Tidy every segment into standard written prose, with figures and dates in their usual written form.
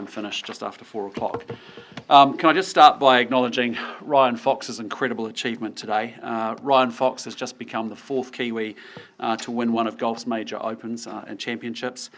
Finished just after 4 o'clock. Can I just start by acknowledging Ryan Fox's incredible achievement today. Ryan Fox has just become the 4th Kiwi to win one of golf's major opens and championships.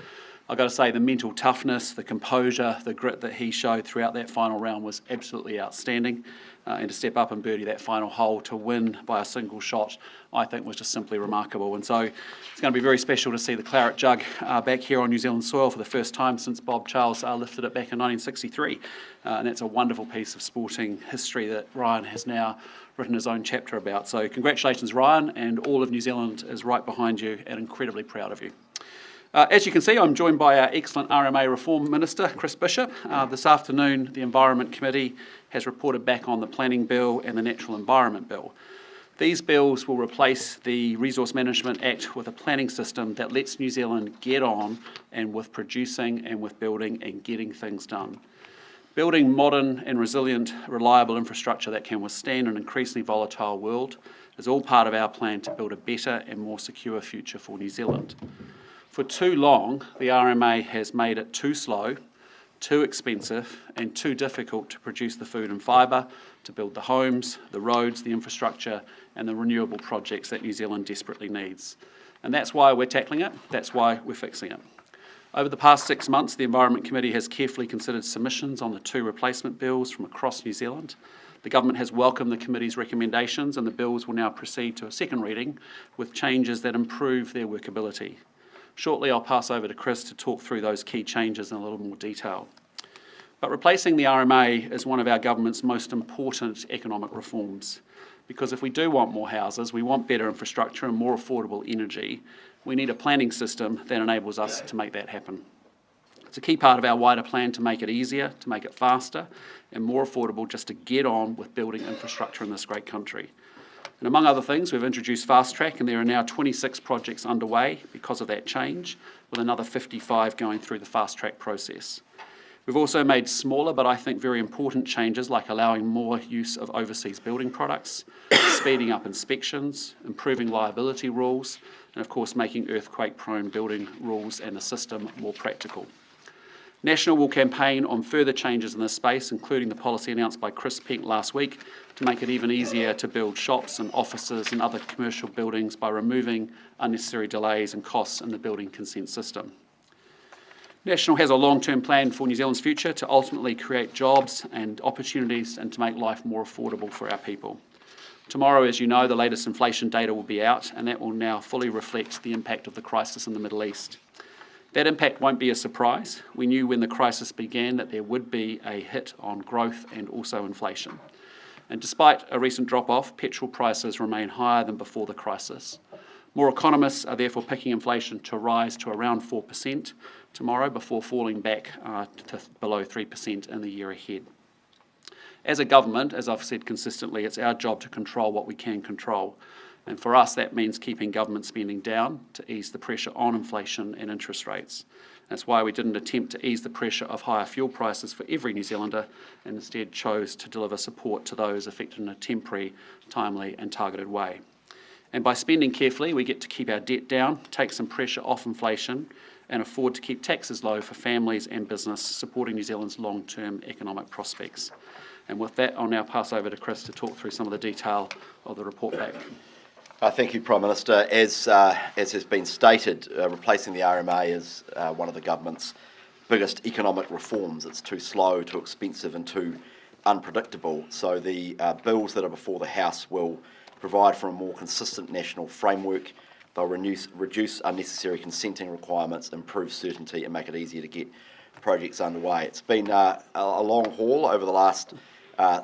I've got to say the mental toughness, the composure, the grit that he showed throughout that final round was absolutely outstanding. And to step up and birdie that final hole to win by a single shot, I think was just simply remarkable. And so it's going to be very special to see the claret jug back here on New Zealand soil for the first time since Bob Charles lifted it back in 1963. And that's a wonderful piece of sporting history that Ryan has now written his own chapter about. So congratulations, Ryan, and all of New Zealand is right behind you and incredibly proud of you. As you can see, I'm joined by our excellent RMA Reform Minister, Chris Bishop. This afternoon, the Environment Committee has reported back on the Planning Bill and the Natural Environment Bill. These bills will replace the Resource Management Act with a planning system that lets New Zealand get on and with producing and with building and getting things done. Building modern and resilient, reliable infrastructure that can withstand an increasingly volatile world is all part of our plan to build a better and more secure future for New Zealand. For too long, the RMA has made it too slow, too expensive and too difficult to produce the food and fibre, to build the homes, the roads, the infrastructure and the renewable projects that New Zealand desperately needs. And that's why we're tackling it, that's why we're fixing it. Over the past 6 months, the Environment Committee has carefully considered submissions on the 2 replacement bills from across New Zealand. The Government has welcomed the Committee's recommendations and the bills will now proceed to a second reading with changes that improve their workability. Shortly, I'll pass over to Chris to talk through those key changes in a little more detail. But replacing the RMA is one of our government's most important economic reforms. Because if we do want more houses, we want better infrastructure and more affordable energy, we need a planning system that enables us to make that happen. It's a key part of our wider plan to make it easier, to make it faster and more affordable just to get on with building infrastructure in this great country. And among other things, we've introduced Fast Track and there are now 26 projects underway because of that change, with another 55 going through the Fast Track process. We've also made smaller but I think very important changes like allowing more use of overseas building products, speeding up inspections, improving liability rules, and of course making earthquake-prone building rules and the system more practical. National will campaign on further changes in this space, including the policy announced by Chris Peck last week to make it even easier to build shops and offices and other commercial buildings by removing unnecessary delays and costs in the building consent system. National has a long-term plan for New Zealand's future to ultimately create jobs and opportunities and to make life more affordable for our people. Tomorrow, as you know, the latest inflation data will be out and that will now fully reflect the impact of the crisis in the Middle East. That impact won't be a surprise. We knew when the crisis began that there would be a hit on growth and also inflation. And despite a recent drop-off, petrol prices remain higher than before the crisis. More economists are therefore picking inflation to rise to around 4% tomorrow before falling back to below 3% in the year ahead. As a government, as I've said consistently, it's our job to control what we can control. And for us, that means keeping government spending down to ease the pressure on inflation and interest rates. That's why we didn't attempt to ease the pressure of higher fuel prices for every New Zealander and instead chose to deliver support to those affected in a temporary, timely and targeted way. And by spending carefully, we get to keep our debt down, take some pressure off inflation and afford to keep taxes low for families and business, supporting New Zealand's long-term economic prospects. And with that, I'll now pass over to Chris to talk through some of the detail of the report back. Thank you, Prime Minister. As has been stated, replacing the RMA is one of the government's biggest economic reforms. It's too slow, too expensive and too unpredictable. So the bills that are before the House will provide for a more consistent national framework. They'll reduce unnecessary consenting requirements, improve certainty and make it easier to get projects underway. It's been a long haul over the last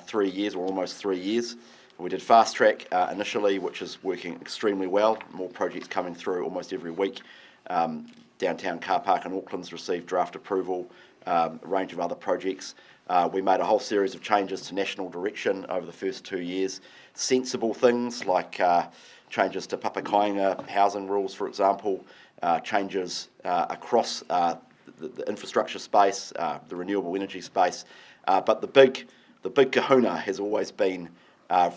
3 years, or almost 3 years. We did Fast Track initially, which is working extremely well. More projects coming through almost every week. Downtown car park in Auckland's received draft approval, a range of other projects. We made a whole series of changes to national direction over the first 2 years. Sensible things like changes to Papakainga housing rules, for example, changes across the infrastructure space, the renewable energy space. But the big kahuna has always been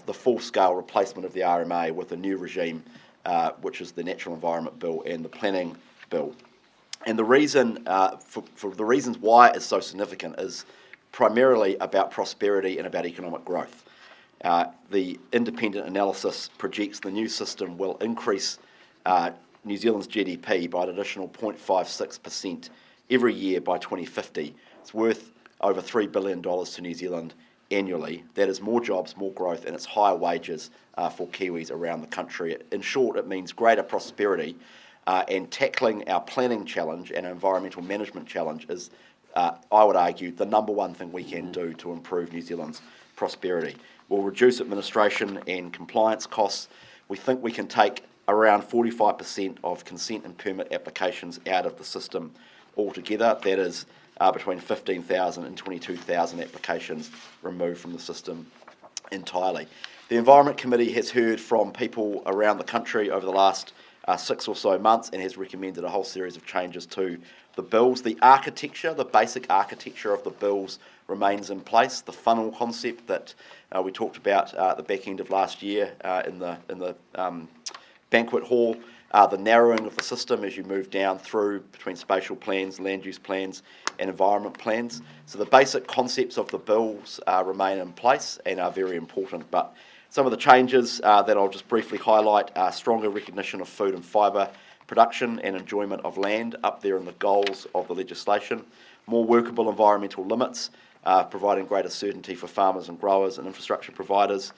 the full-scale replacement of the RMA with a new regime, which is the Natural Environment Bill and the Planning Bill. And the reason, for the reasons why it's so significant is primarily about prosperity and about economic growth. The independent analysis projects the new system will increase New Zealand's GDP by an additional 0.56% every year by 2050. It's worth over $3 billion to New Zealand annually. That is more jobs, more growth, and it's higher wages for Kiwis around the country. In short, it means greater prosperity, and tackling our planning challenge and our environmental management challenge is, I would argue, the number one thing we can do to improve New Zealand's prosperity. We'll reduce administration and compliance costs. We think we can take around 45% of consent and permit applications out of the system altogether. That is between 15,000 and 22,000 applications removed from the system entirely. The Environment Committee has heard from people around the country over the last 6 or so months and has recommended a whole series of changes to the bills. The architecture, the basic architecture of the bills remains in place. The funnel concept that we talked about at the back end of last year in the banquet hall, the narrowing of the system as you move down through between spatial plans, land use plans and environment plans. So the basic concepts of the bills remain in place and are very important, but some of the changes that I'll just briefly highlight are stronger recognition of food and fibre production and enjoyment of land up there in the goals of the legislation, more workable environmental limits, providing greater certainty for farmers and growers and infrastructure providers.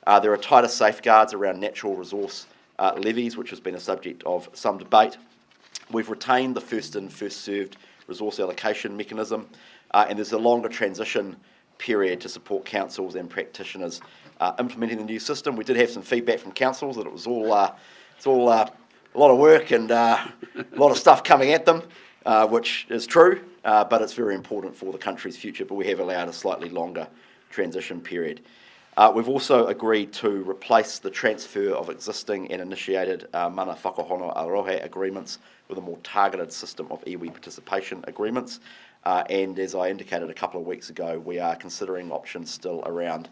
There are tighter safeguards around natural resource levies, which has been a subject of some debate. We've retained the first in, first served resource allocation mechanism, and there's a longer transition period to support councils and practitioners implementing the new system. We did have some feedback from councils that it was all a lot of work and a lot of stuff coming at them, which is true, but it's very important for the country's future, but we have allowed a slightly longer transition period. We've also agreed to replace the transfer of existing and initiated mana whakahono arohe agreements with a more targeted system of iwi participation agreements. And as I indicated a couple of weeks ago, we are considering options still around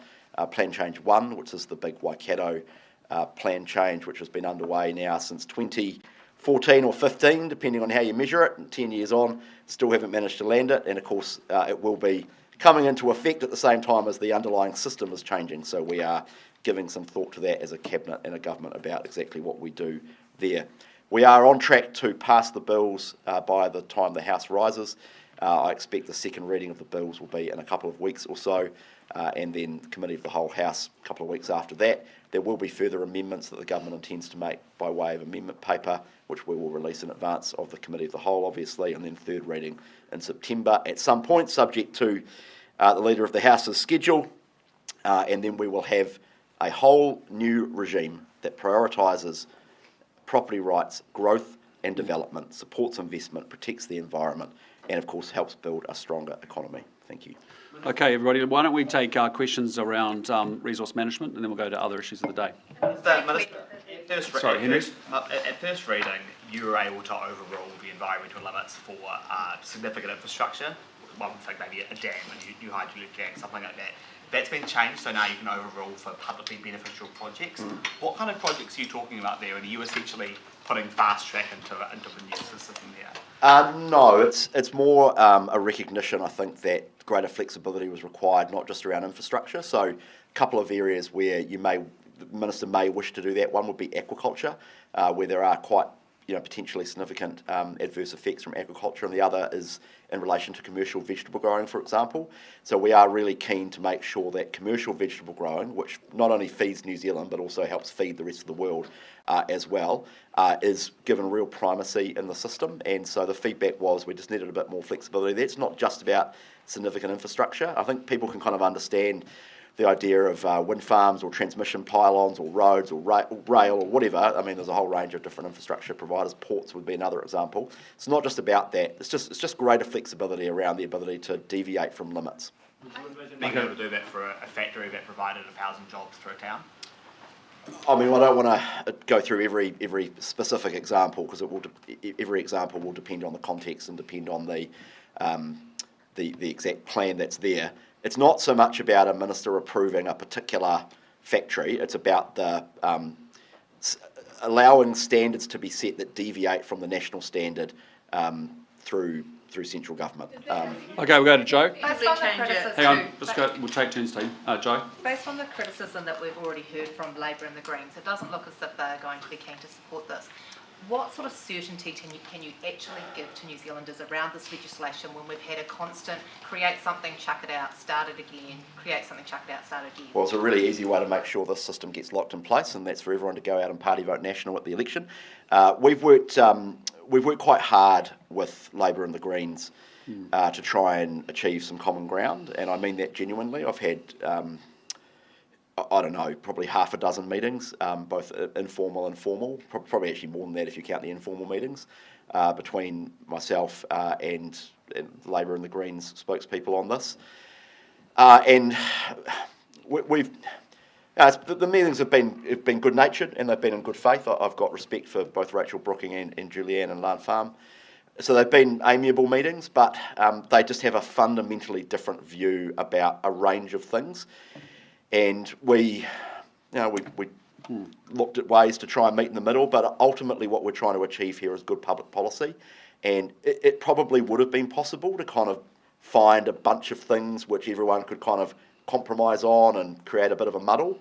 Plan Change 1, which is the big Waikato plan change, which has been underway now since 2014 or 15, depending on how you measure it, and 10 years on, still haven't managed to land it, and of course it will be coming into effect at the same time as the underlying system is changing, so we are giving some thought to that as a cabinet and a government about exactly what we do there. We are on track to pass the bills by the time the House rises. I expect the second reading of the bills will be in a couple of weeks or so, and then the Committee of the Whole House a couple of weeks after that. There will be further amendments that the government intends to make by way of amendment paper, which we will release in advance of the Committee of the Whole, obviously, and then third reading in September at some point, subject to the Leader of the House's schedule, and then we will have a whole new regime that prioritises property rights, growth and development, supports investment, protects the environment, and of course helps build a stronger economy. Thank you. Okay, everybody, why don't we take questions around resource management and then we'll go to other issues of the day. Sorry, Henry? At first reading, you were able to overrule the environmental limits for significant infrastructure. One thing, maybe a dam, a new hydroelectric, something like that. That's been changed, so now you can overrule for publicly beneficial projects. What kind of projects are you talking about there? And are you essentially putting fast track into the new system there? No, it's more a recognition, I think, that greater flexibility was required, not just around infrastructure. So a couple of areas where the Minister may wish to do that. One would be aquaculture, where there are quite potentially significant adverse effects from aquaculture, and the other is in relation to commercial vegetable growing, for example. So we are really keen to make sure that commercial vegetable growing, which not only feeds New Zealand but also helps feed the rest of the world as well, is given real primacy in the system. And so the feedback was we just needed a bit more flexibility there. It's not just about significant infrastructure. I think people can kind of understand the idea of wind farms or transmission pylons or roads or rail or whatever. I mean, there's a whole range of different infrastructure providers. Ports would be another example. It's not just about that. It's just greater flexibility around the ability to deviate from limits. Being able to do that for a factory that provided 1,000 jobs for a town? I mean, I don't want to go through every specific example because every example will depend on the context and depend on the exact plan that's there. It's not so much about a minister approving a particular factory. It's about the allowing standards to be set that deviate from the national standard through central government. Okay, we'll go to Joe. Based on the criticism, Hang on, let's go. We'll take turns, team. Joe. based on the criticism that we've already heard from Labour and the Greens, it doesn't look as if they're going to be keen to support this. What sort of certainty can you actually give to New Zealanders around this legislation when we've had a constant create something, chuck it out, start it again, create something, chuck it out, start it again? Well, it's a really easy way to make sure this system gets locked in place, and that's for everyone to go out and party vote national at the election. We've worked quite hard with Labour and the Greens to try and achieve some common ground, and I mean that genuinely. I've had I don't know, probably half a dozen meetings, both informal and formal, probably actually more than that if you count the informal meetings, between myself and Labour and the Greens spokespeople on this. And the meetings have been good-natured and they've been in good faith. I've got respect for both Rachel Brooking and Julianne and Lan Farm. So they've been amiable meetings, but they just have a fundamentally different view about a range of things. And we looked at ways to try and meet in the middle, but ultimately what we're trying to achieve here is good public policy. And it probably would have been possible to kind of find a bunch of things which everyone could kind of compromise on and create a bit of a muddle.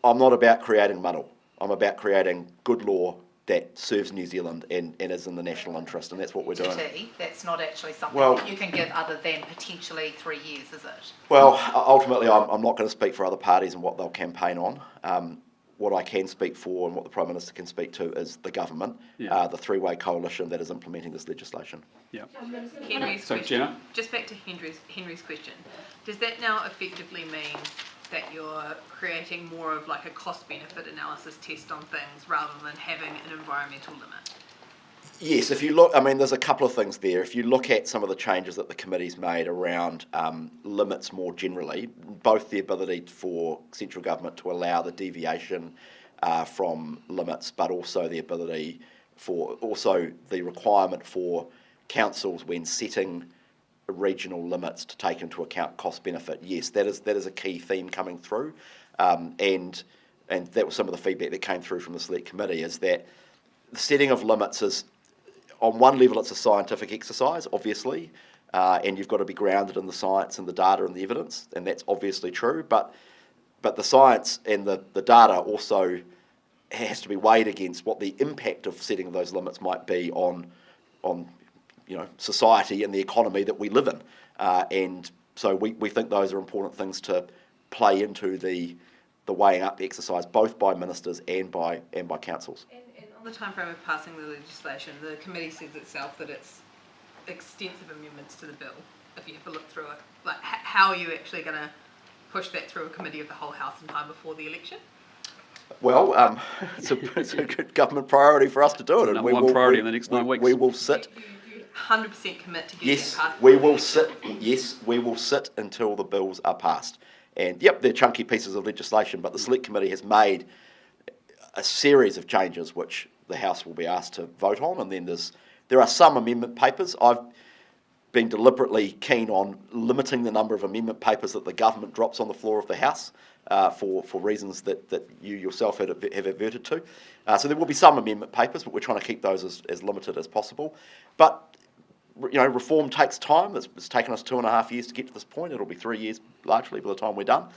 I'm not about creating muddle. I'm about creating good law that serves New Zealand and is in the national interest, and that's what we're doing. That's not actually something that you can give other than potentially 3 years, is it? Well, ultimately, I'm not going to speak for other parties and what they'll campaign on. What I can speak for and what the Prime Minister can speak to is the government, the three-way coalition that is implementing this legislation. Yeah. Henry's So, question. Jenna? Just back to Henry's question. Does that now effectively mean that you're creating more of like a cost-benefit analysis test on things rather than having an environmental limit? Yes, if you look, I mean, there's a couple of things there. If you look at some of the changes that the committee's made around limits more generally, both the ability for central government to allow the deviation from limits, but also the ability for, also the requirement for councils when setting regional limits to take into account cost benefit. Yes, that is a key theme coming through, and that was some of the feedback that came through from the Select Committee, is that the setting of limits is, on one level, it's a scientific exercise, obviously, and you've got to be grounded in the science and the data and the evidence, and that's obviously true, but the science and the data also has to be weighed against what the impact of setting those limits might be on society and the economy that we live in, and so we think those are important things to play into the weighing up the exercise, both by ministers and by councils. And on the time frame of passing the legislation, the committee says itself that it's extensive amendments to the bill. If you have a look through it, like how are you actually going to push that through a committee of the whole House in time before the election? Well, it's a good government priority for us to do it, and Number one priority in the next 9 weeks. We will sit. 100% commit to getting Yes, it passed. we will sit. Yes, we will sit until the bills are passed. And yep, they're chunky pieces of legislation, but the Select Committee has made a series of changes which the House will be asked to vote on, and then there are some amendment papers. I've been deliberately keen on limiting the number of amendment papers that the government drops on the floor of the House for reasons that you yourself have adverted to. So there will be some amendment papers, but we're trying to keep those as limited as possible. But reform takes time. It's taken us 2.5 years to get to this point. It'll be 3 years largely by the time we're done.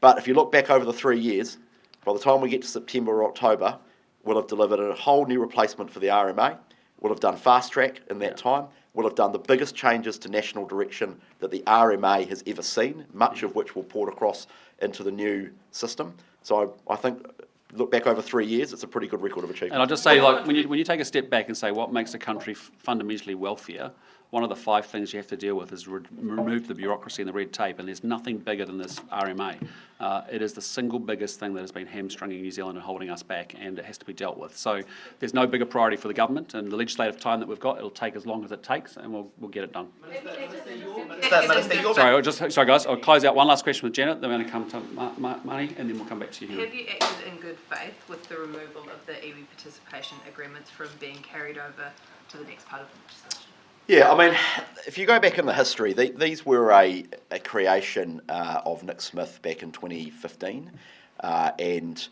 But if you look back over the 3 years, by the time we get to September or October, we'll have delivered a whole new replacement for the RMA. We'll have done fast track in that time. We'll have done the biggest changes to national direction that the RMA has ever seen, much of which will port across into the new system. So I think, look back over 3 years, it's a pretty good record of achievement. And I'll just say, like, when you take a step back and say what makes a country fundamentally wealthier, one of the 5 things you have to deal with is remove the bureaucracy and the red tape, and there's nothing bigger than this RMA. It is the single biggest thing that has been hamstringing New Zealand and holding us back, and it has to be dealt with. So there's no bigger priority for the government, and the legislative time that we've got, it'll take as long as it takes, and we'll get it done. Sorry guys, I'll close out one last question with Janet, then we're going to come to Marnie, and then we'll come back to you. Have you acted in good faith with the removal of the iwi participation agreements from being carried over to the next part of the legislation? Yeah, I mean, if you go back in the history, these were a creation of Nick Smith back in 2015, and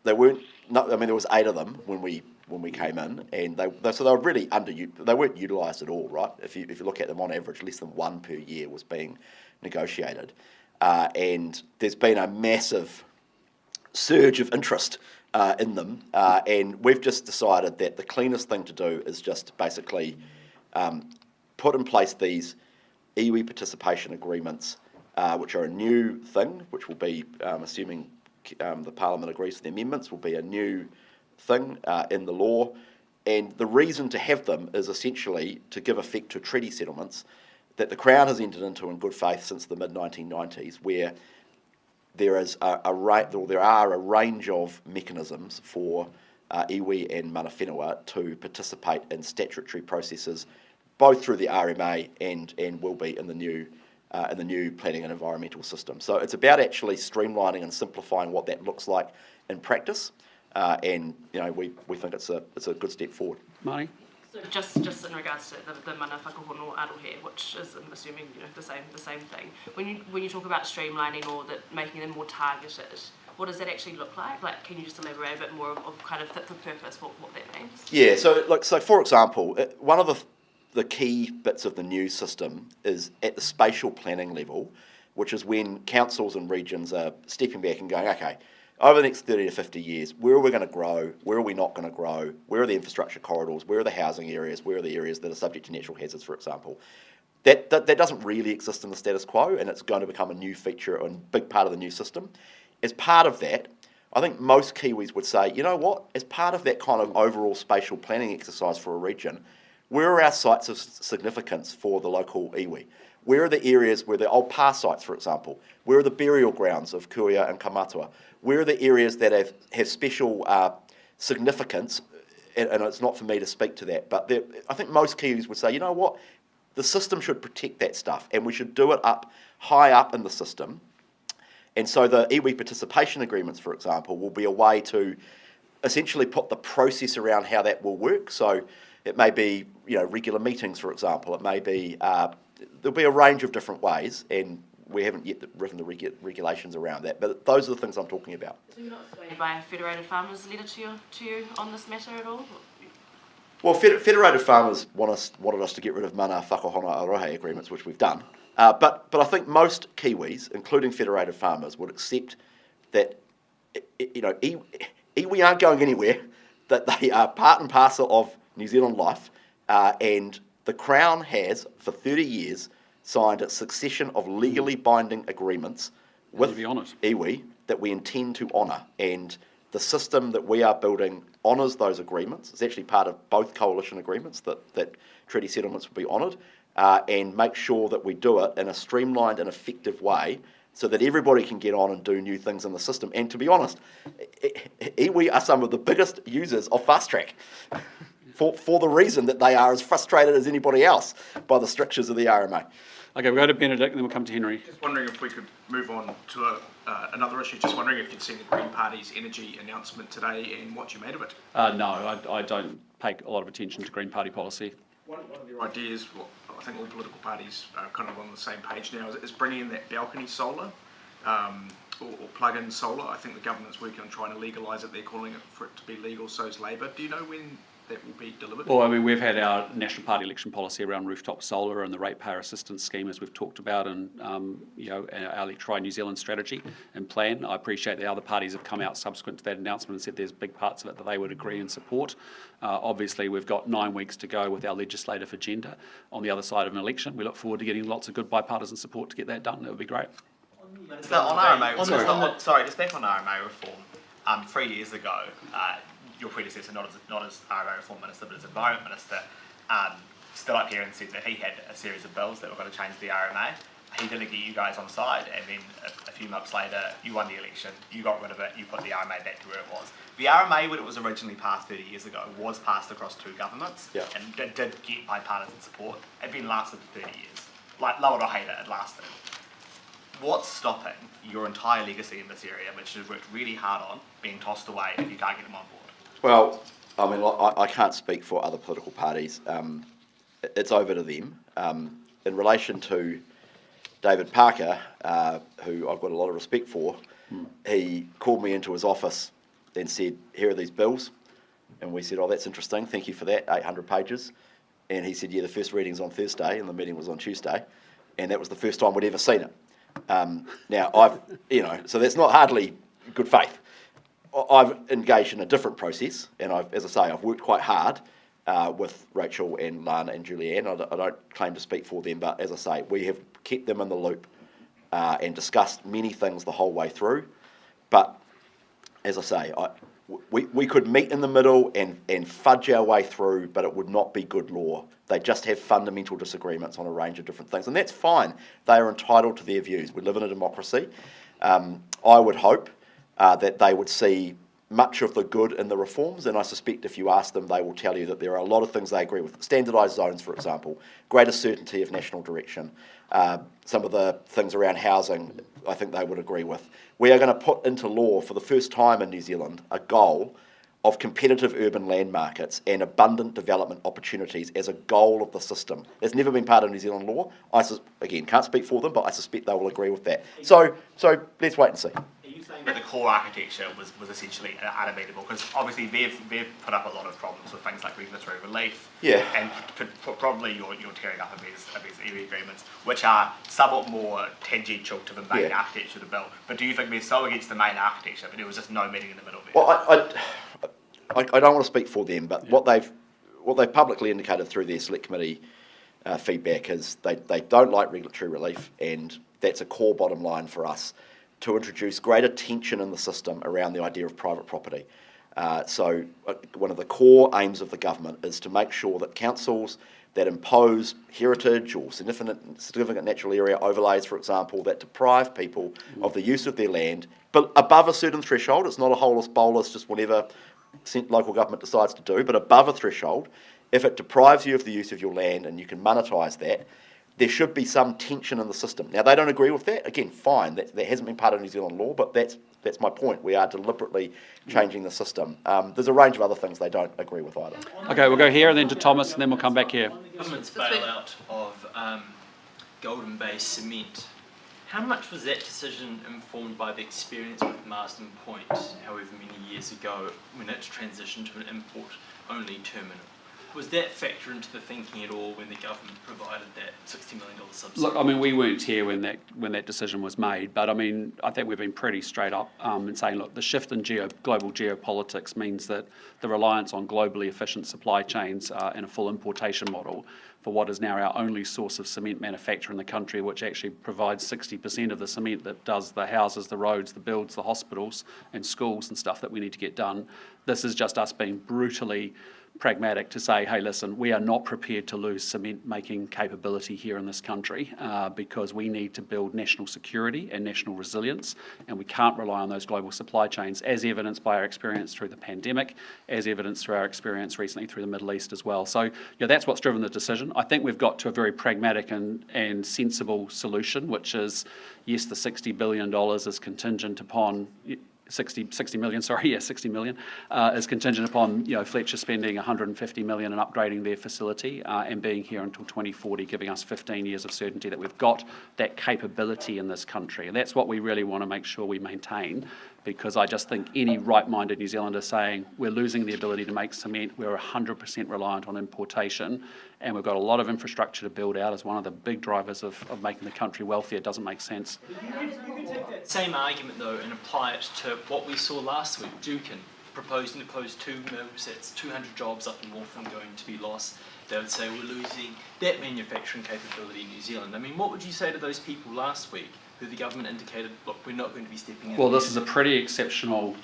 there was 8 of them when we when we came in, and so they were really they weren't utilised at all, right? If you look at them on average, less than one per year was being negotiated, and there's been a massive surge of interest in them, and we've just decided that the cleanest thing to do is just basically put in place these iwi participation agreements, which are a new thing, which will be, assuming the Parliament agrees to the amendments, will be a new thing in the law. And the reason to have them is essentially to give effect to treaty settlements that the Crown has entered into in good faith since the mid-1990s, where there are a range of mechanisms for iwi and mana whenua to participate in statutory processes, both through the RMA and will be in the new planning and environmental system. So it's about actually streamlining and simplifying what that looks like in practice, and we think it's a good step forward. Marnie? So just in regards to the mana whakahono arohe, which is, I'm assuming, the same thing. When you talk about streamlining or making them more targeted, what does that actually look like? Like, can you just elaborate a bit more of kind of fit for purpose, what that means? Yeah. So for example, one of the key bits of the new system is at the spatial planning level, which is when councils and regions are stepping back and going, okay, over the next 30 to 50 years, where are we going to grow? Where are we not going to grow? Where are the infrastructure corridors? Where are the housing areas? Where are the areas that are subject to natural hazards, for example? That doesn't really exist in the status quo, and it's going to become a new feature and big part of the new system. As part of that, I think most Kiwis would say, you know what, as part of that kind of overall spatial planning exercise for a region, where are our sites of significance for the local iwi? Where are the areas where the old pa sites, for example? Where are the burial grounds of Kuia and Kamatua? Where are the areas that have special significance? And it's not for me to speak to that, but I think most Kiwis would say, you know what, the system should protect that stuff, and we should do it high up in the system. And so the iwi participation agreements, for example, will be a way to essentially put the process around how that will work. So it may be, regular meetings, for example. It may be there'll be a range of different ways, and we haven't yet written the regulations around that. But those are the things I'm talking about. So you're not swayed by a Federated Farmers letter to you on this matter at all? Well, Federated Farmers wanted us to get rid of mana whakahono arohe agreements, which we've done. But I think most Kiwis, including Federated Farmers, would accept that iwi aren't going anywhere, that they are part and parcel of New Zealand life, and the Crown has, for 30 years, signed a succession of legally binding agreements with iwi that we intend to honour. And the system that we are building honours those agreements. It's actually part of both coalition agreements that treaty settlements will be honoured, and make sure that we do it in a streamlined and effective way so that everybody can get on and do new things in the system. And to be honest, iwi are some of the biggest users of Fast Track. For the reason that they are as frustrated as anybody else by the strictures of the RMA. Okay, we'll go to Benedict and then we'll come to Henry. Just wondering if we could move on to another issue. Just wondering if you'd seen the Green Party's energy announcement today and what you made of it. No, I don't pay a lot of attention to Green Party policy. One of their ideas, well, I think all political parties are kind of on the same page now, is bringing in that balcony solar or plug-in solar. I think the government's working on trying to legalise it. They're calling it for it to be legal, so's Labour. Do you know when that will be delivered? Well, we've had our National Party election policy around rooftop solar and the ratepayer assistance scheme, as we've talked about, and our Try New Zealand strategy and plan. I appreciate the other parties have come out subsequent to that announcement and said there's big parts of it that they would agree and support. Obviously, we've got 9 weeks to go with our legislative agenda on the other side of an election. We look forward to getting lots of good bipartisan support to get that done. That would be great. Just back on RMA reform, 3 years ago, your predecessor, not as RMA reform minister, but as environment minister, stood up here and said that he had a series of bills that were going to change the RMA. He didn't get you guys on side, and then a few months later, you won the election, you got rid of it, you put the RMA back to where it was. The RMA, when it was originally passed 30 years ago, was passed across 2 governments, and did get bipartisan support. It had been lasted for 30 years. Like, love it or hate it, it lasted. What's stopping your entire legacy in this area, which you've worked really hard on, being tossed away if you can't get them on board? Well, I mean, I can't speak for other political parties. It's over to them. In relation to David Parker, who I've got a lot of respect for, he called me into his office and said, here are these bills. And we said, oh, that's interesting, thank you for that, 800 pages. And he said, yeah, the first reading's on Thursday and the meeting was on Tuesday. And that was the first time we'd ever seen it. Now, so that's not hardly good faith. I've engaged in a different process, and as I say, I've worked quite hard with Rachel and Lana and Julianne. I don't claim to speak for them, but as I say, we have kept them in the loop and discussed many things the whole way through. But as I say, we could meet in the middle and fudge our way through, but it would not be good law. They just have fundamental disagreements on a range of different things, and that's fine. They are entitled to their views. We live in a democracy. I would hope that they would see much of the good in the reforms, and I suspect if you ask them, they will tell you that there are a lot of things they agree with. Standardised zones, for example, greater certainty of national direction, some of the things around housing, I think they would agree with. We are going to put into law for the first time in New Zealand a goal of competitive urban land markets and abundant development opportunities as a goal of the system. It's never been part of New Zealand law. Again, can't speak for them, but I suspect they will agree with that. So let's wait and see. But the core architecture was essentially unavailable, because obviously they've put up a lot of problems with things like regulatory relief, and probably you're tearing up of these area agreements, which are somewhat more tangential to the main architecture of the bill. But do you think they're so against the main architecture that there was just no meeting in the middle there? Well, I don't want to speak for them, but what they've publicly indicated through their select committee feedback is they don't like regulatory relief, and that's a core bottom line for us, to introduce greater tension in the system around the idea of private property. So one of the core aims of the government is to make sure that councils that impose heritage or significant natural area overlays, for example, that deprive people of the use of their land, but above a certain threshold, it's not a holus bolus, just whatever local government decides to do, but above a threshold, if it deprives you of the use of your land and you can monetise that, there should be some tension in the system. Now, they don't agree with that. Again, fine. That hasn't been part of New Zealand law, but that's my point. We are deliberately changing the system. There's a range of other things they don't agree with either. Okay, we'll go here and then to Thomas, and then we'll come back here. Government's bailout of Golden Bay Cement. How much was that decision informed by the experience with Marsden Point, however many years ago, when it transitioned to an import-only terminal? Was that factor into the thinking at all when the government provided that $60 million subsidy? Look, I mean, we weren't here when that decision was made, but I mean, I think we've been pretty straight up in saying, look, the shift in global geopolitics means that the reliance on globally efficient supply chains and a full importation model for what is now our only source of cement manufacture in the country, which actually provides 60% of the cement that does the houses, the roads, the builds, the hospitals and schools and stuff that we need to get done. This is just us being brutally pragmatic to say, hey, listen, we are not prepared to lose cement making capability here in this country because we need to build national security and national resilience, and we can't rely on those global supply chains, as evidenced by our experience through the pandemic, as evidenced through our experience recently through the Middle East as well. So that's what's driven the decision. I think we've got to a very pragmatic and sensible solution, which is, yes, the $60 billion is contingent upon 60 million is contingent upon Fletcher spending 150 million and upgrading their facility and being here until 2040, giving us 15 years of certainty that we've got that capability in this country. And that's what we really want to make sure we maintain, because I just think any right-minded New Zealander saying we're losing the ability to make cement, we're 100% reliant on importation, and we've got a lot of infrastructure to build out as one of the big drivers of making the country wealthier, doesn't make sense. Same argument though, and apply it to what we saw last week. Dukin proposing to close 2 mills, that's 200 jobs up in Northland going to be lost. They would say we're losing that manufacturing capability in New Zealand. I mean, what would you say to those people last week who the government indicated, look, we're not going to be stepping in? Well, this is a pretty exceptional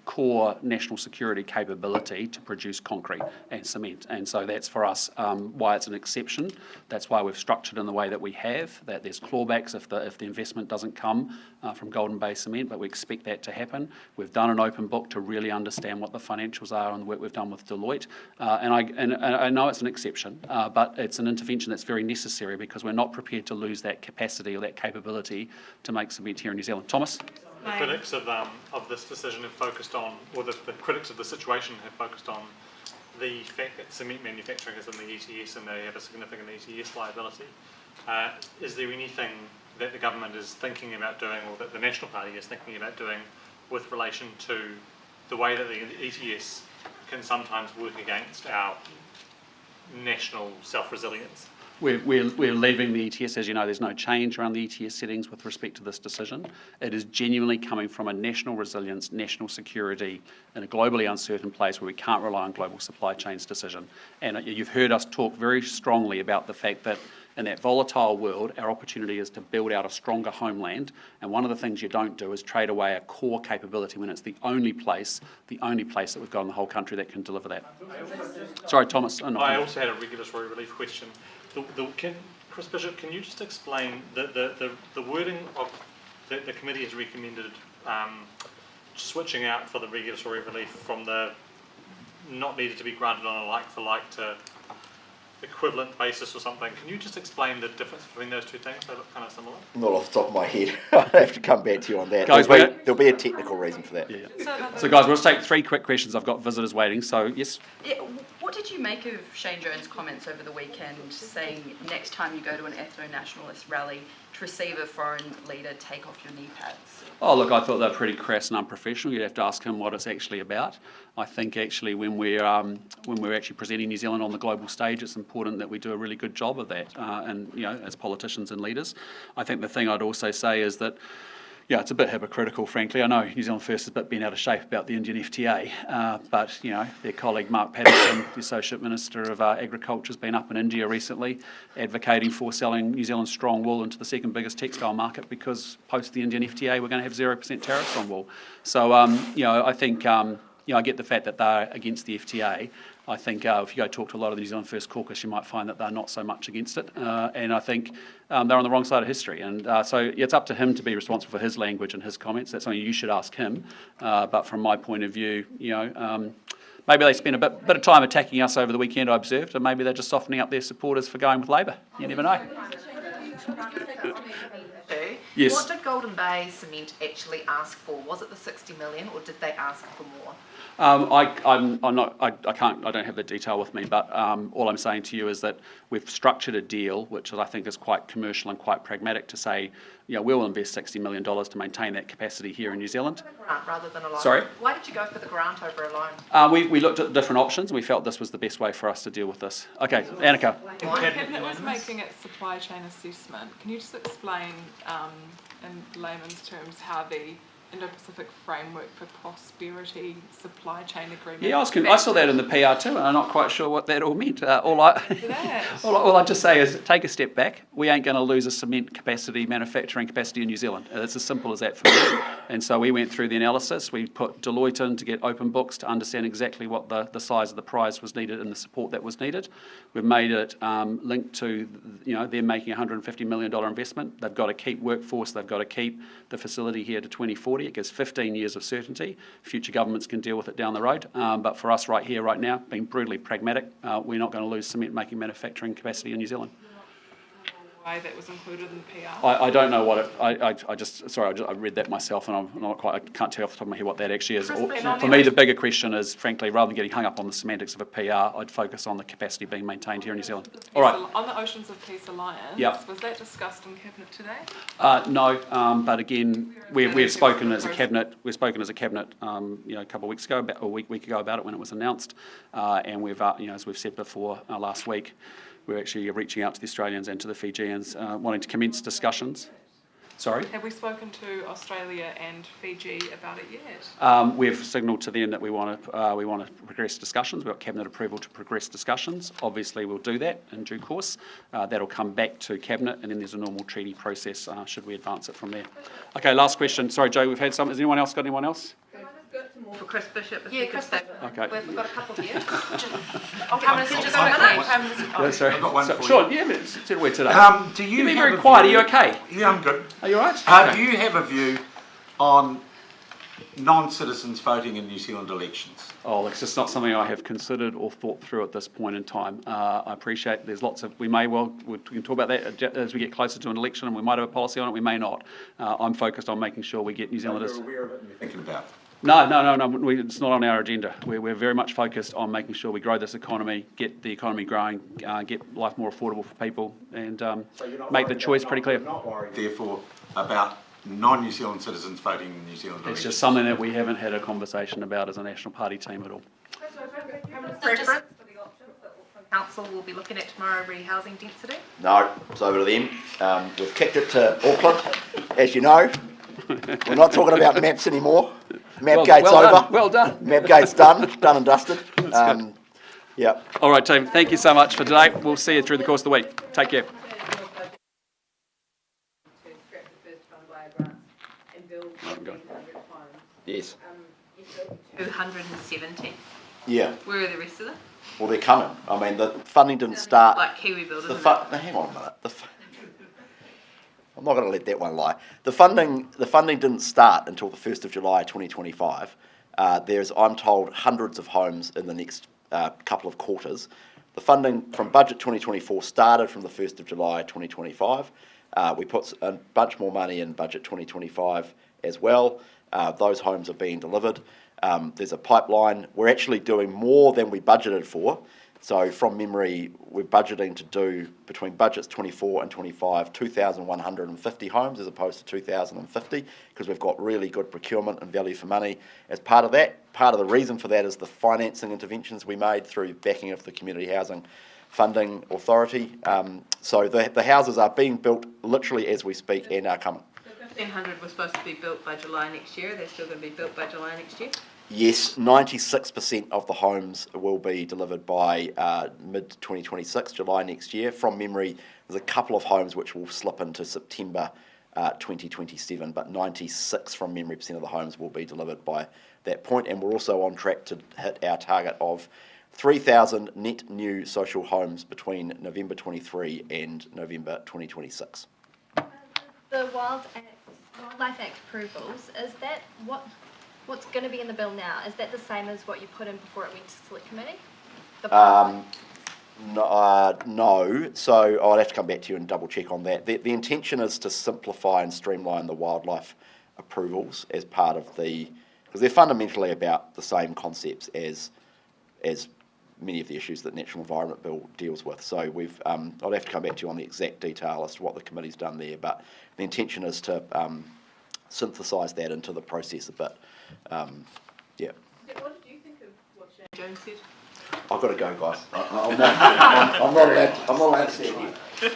core national security capability to produce concrete and cement, and so that's for us why it's an exception. That's why we've structured in the way that we have, that there's clawbacks if the investment doesn't come from Golden Bay Cement, but we expect that to happen. We've done an open book to really understand what the financials are and the work we've done with Dilute, and I know it's an exception, but it's an intervention that's very necessary because we're not prepared to lose that capacity or that capability to make cement here in New Zealand. Thomas? The critics of this decision have focused on, or the critics of the situation have focused on the fact that cement manufacturing is in the ETS and they have a significant ETS liability. Is there anything that the government is thinking about doing, or that the National Party is thinking about doing, with relation to the way that the ETS can sometimes work against our national self-resilience. We're leaving the ETS, as you know, there's no change around the ETS settings with respect to this decision. It is genuinely coming from a national resilience, national security in a globally uncertain place where we can't rely on global supply chains decision. And you've heard us talk very strongly about the fact that in that volatile world, our opportunity is to build out a stronger homeland. And one of the things you don't do is trade away a core capability when it's the only place that we've got in the whole country that can deliver that. Sorry, Thomas. I also had a regulatory relief question. Chris Bishop, can you just explain the wording of the committee has recommended switching out for the regulatory relief from the not needed to be granted on a like-for-like to equivalent basis or something. Can you just explain the difference between those two things? They look kind of similar. Not off the top of my head. I'll have to come back to you on that. Guys, there'll be a technical reason for that. Yeah. So guys, we'll just take 3 quick questions. I've got visitors waiting, so yes. Yeah, what did you make of Shane Jones' comments over the weekend saying next time you go to an ethno-nationalist rally to receive a foreign leader, take off your knee pads? Oh, look, I thought they were pretty crass and unprofessional. You'd have to ask him what it's actually about. I think actually when we're actually presenting New Zealand on the global stage, it's important that we do a really good job of that. And you know, as politicians and leaders, I think the thing I'd also say is that, yeah, it's a bit hypocritical, frankly. I know New Zealand First has a bit been out of shape about the Indian FTA, but you know, their colleague Mark Patterson, the Associate Minister of Agriculture, has been up in India recently, advocating for selling New Zealand's strong wool into the second biggest textile market because post the Indian FTA, we're going to have 0% tariffs on wool. So, you know, I think, you know, I get the fact that they're against the FTA. I think if you go talk to a lot of the New Zealand First caucus, you might find that they're not so much against it. And I think they're on the wrong side of history. And so it's up to him to be responsible for his language and his comments. That's something you should ask him. But from my point of view, you know, maybe they spent a bit of time attacking us over the weekend, I observed, and maybe they're just softening up their supporters for going with Labour. You never know. Yes. What did Golden Bay Cement actually ask for? Was it the 60 million or did they ask for more? I don't have the detail with me, but all I'm saying to you is that we've structured a deal which I think is quite commercial and quite pragmatic to say, you know, we'll invest $60 million to maintain that capacity here in New Zealand. Grant rather than a loan. Sorry? Why did you go for the grant over a loan? We looked at different options and we felt this was the best way for us to deal with this. Okay, Annika. The Cabinet was making its supply chain assessment. Can you just explain in layman's terms how the Indo-Pacific Framework for Prosperity supply chain agreement? Yeah, I saw that in the PR too, and I'm not quite sure what that all meant. All I just say is take a step back. We ain't going to lose a cement capacity, manufacturing capacity in New Zealand. It's as simple as that for me. And so we went through the analysis. We put Dilute in to get open books to understand exactly what the size of the prize was needed and the support that was needed. We've made it linked to, you know, they're making a $150 million investment. They've got to keep workforce. They've got to keep the facility here to 2040. It gives 15 years of certainty. Future governments can deal with it down the road. But for us right here, right now, being brutally pragmatic, we're not going to lose cement-making manufacturing capacity in New Zealand. Why that was included in the PR? I don't know what it. I read that myself, and I'm not quite. I can't tell off the top of my head what that actually is. For me, the bigger question is, frankly, rather than getting hung up on the semantics of a PR, I'd focus on the capacity being maintained here in New Zealand. All right. On the Oceans of Peace Alliance, was that discussed in Cabinet today? No, but again, we've spoken as a cabinet. We've spoken as a cabinet, you know, a couple of weeks ago, about a week ago about it when it was announced, and we've, you know, as we've said before, last week. We're actually reaching out to the Australians and to the Fijians, wanting to commence discussions. Sorry? Have we spoken to Australia and Fiji about it yet? We've signalled to them that we want to progress discussions. We've got Cabinet approval to progress discussions. Obviously, we'll do that in due course. That'll come back to Cabinet, and then there's a normal treaty process should we advance it from there. Okay, last question. Sorry, Joe, we've had some. Has anyone else got anyone else? For Chris Bishop. Yeah, Chris Bishop. Okay. We've got a couple here. Sorry. I've got one for you. Sure, yeah, but said we're today. Do you You've been have very a quiet. view- Are you okay? Yeah, I'm good. Are you all right? Do you have a view on non-citizens voting in New Zealand elections? Oh, it's just not something I have considered or thought through at this point in time. I appreciate there's lots of, we can talk about that as we get closer to an election, and we might have a policy on it, we may not. I'm focused on making sure we get New Zealanders... You're aware of it and you're thinking about it? No, it's not on our agenda. We're very much focused on making sure we grow this economy, get the economy growing, get life more affordable for people, and make the choice pretty clear. You're not worried, therefore, about non-New Zealand citizens voting in New Zealand elections? It's just something that we haven't had a conversation about as a National Party team at all. Preference for the options that Auckland Council will be looking at tomorrow, rehousing density? No, it's over to them. We've kicked it to Auckland, as you know. We're not talking about maps anymore. Mapgate's over. Well done. Mapgate's done and dusted. Yeah. All right, team. Thank you so much for today. We'll see you through the course of the week. Take care. Yes. 270. Yeah. Where are the rest of them? Well, they're coming. I mean, the funding didn't start. Like Kiwi Builders. Now, hang on a minute. I'm not going to let that one lie. The funding didn't start until the 1st of July 2025. There's, I'm told, hundreds of homes in the next couple of quarters. The funding from Budget 2024 started from the 1st of July 2025. We put a bunch more money in Budget 2025 as well. Those homes are being delivered. There's a pipeline. We're actually doing more than we budgeted for. So from memory, we're budgeting to do, between budgets 24 and 25, 2,150 homes as opposed to 2,050, because we've got really good procurement and value for money as part of that. Part of the reason for that is the financing interventions we made through backing of the Community Housing Funding Authority. So the houses are being built literally as we speak and are coming. 1,500 was supposed to be built by July next year. They're still going to be built by July next year? Yes, 96% of the homes will be delivered by mid-2026, July next year. From memory, there's a couple of homes which will slip into September 2027, but 96 from memory % of the homes will be delivered by that point. And we're also on track to hit our target of 3,000 net new social homes between November 23 and November 2026. The Wildlife Act approvals, is that what's going to be in the bill now? Is that the same as what you put in before it went to select committee? No, so I'd have to come back to you and double check on that. The intention is to simplify and streamline the wildlife approvals as part of because they're fundamentally about the same concepts as many of the issues that Natural Environment Bill deals with. So I'd have to come back to you on the exact detail as to what the committee's done there, but the intention is to synthesise that into the process a bit. Yeah. What did you think of what Shane Jones said? I've got to go, guys. I'm not allowed to stand here.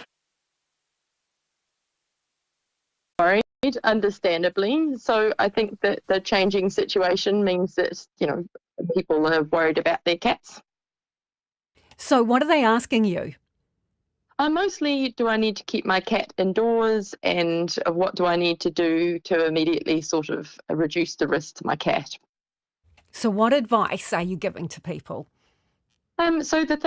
Worried, understandably. So I think that the changing situation means that, people are worried about their cats. So what are they asking you? Mostly, do I need to keep my cat indoors, and what do I need to do to immediately sort of reduce the risk to my cat? So what advice are you giving to people? So the thing